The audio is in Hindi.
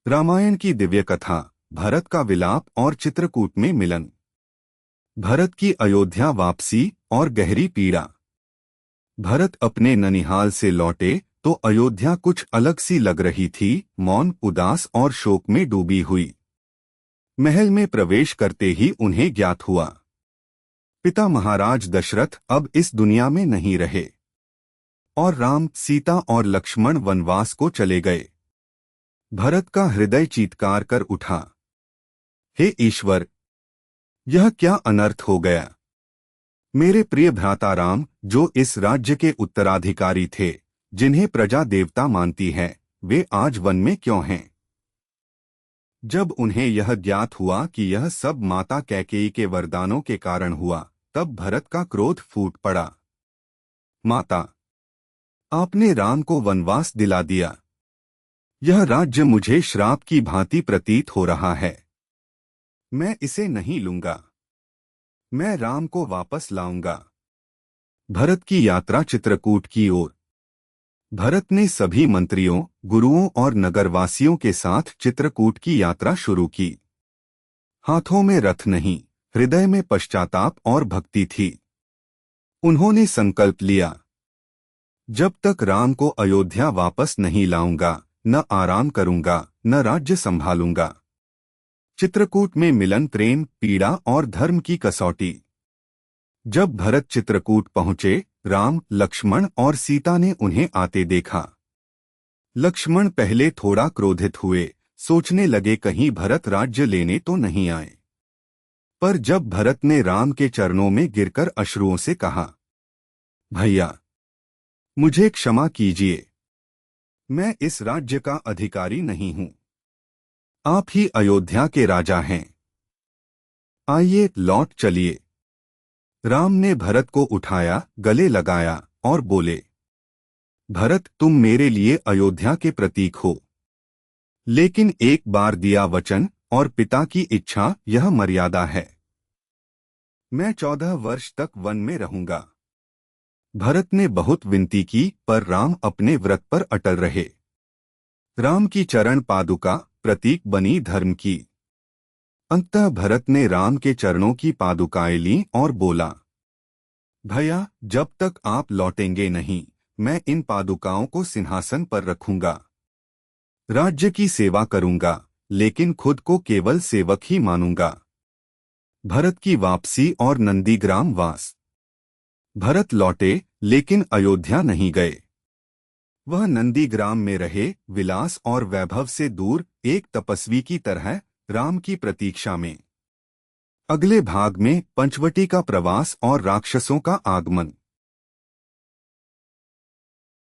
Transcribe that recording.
रामायण की दिव्य कथा, भरत का विलाप और चित्रकूट में मिलन। भरत की अयोध्या वापसी और गहरी पीड़ा। भरत अपने ननिहाल से लौटे तो अयोध्या कुछ अलग सी लग रही थी, मौन, उदास और शोक में डूबी हुई। महल में प्रवेश करते ही उन्हें ज्ञात हुआ, पिता महाराज दशरथ अब इस दुनिया में नहीं रहे और राम, सीता और लक्ष्मण वनवास को चले गए। भरत का हृदय चीत्कार कर उठा, हे ईश्वर, यह क्या अनर्थ हो गया। मेरे प्रिय भ्राता राम, जो इस राज्य के उत्तराधिकारी थे, जिन्हें प्रजा देवता मानती है, वे आज वन में क्यों हैं। जब उन्हें यह ज्ञात हुआ कि यह सब माता कैकेयी के वरदानों के कारण हुआ, तब भरत का क्रोध फूट पड़ा। माता, आपने राम को वनवास दिला दिया। यह राज्य मुझे श्राप की भांति प्रतीत हो रहा है। मैं इसे नहीं लूंगा। मैं राम को वापस लाऊंगा। भरत की यात्रा चित्रकूट की ओर। भरत ने सभी मंत्रियों, गुरुओं और नगरवासियों के साथ चित्रकूट की यात्रा शुरू की। हाथों में रथ नहीं, हृदय में पश्चाताप और भक्ति थी। उन्होंने संकल्प लिया, जब तक राम को अयोध्या वापस नहीं लाऊंगा, न आराम करूंगा, न राज्य संभालूंगा। चित्रकूट में मिलन, प्रेम, पीड़ा और धर्म की कसौटी। जब भरत चित्रकूट पहुंचे, राम, लक्ष्मण और सीता ने उन्हें आते देखा। लक्ष्मण पहले थोड़ा क्रोधित हुए, सोचने लगे कहीं भरत राज्य लेने तो नहीं आए। पर जब भरत ने राम के चरणों में गिरकर अश्रुओं से कहा, भैया, मुझे क्षमा कीजिए, मैं इस राज्य का अधिकारी नहीं हूं। आप ही अयोध्या के राजा हैं। आइए, लौट चलिए। राम ने भरत को उठाया, गले लगाया और बोले, भरत, तुम मेरे लिए अयोध्या के प्रतीक हो। लेकिन एक बार दिया वचन और पिता की इच्छा, यह मर्यादा है। मैं 14 वर्ष तक वन में रहूंगा। भरत ने बहुत विनती की, पर राम अपने व्रत पर अटल रहे। राम की चरण पादुका प्रतीक बनी धर्म की। अंततः भरत ने राम के चरणों की पादुकाएं लीं और बोला, भैया, जब तक आप लौटेंगे नहीं, मैं इन पादुकाओं को सिंहासन पर रखूंगा। राज्य की सेवा करूंगा, लेकिन खुद को केवल सेवक ही मानूंगा। भरत की वापसी और नंदीग्राम वास। भरत लौटे, लेकिन अयोध्या नहीं गए। वह नंदीग्राम में रहे, विलास और वैभव से दूर, एक तपस्वी की तरह, राम की प्रतीक्षा में। अगले भाग में पंचवटी का प्रवास और राक्षसों का आगमन।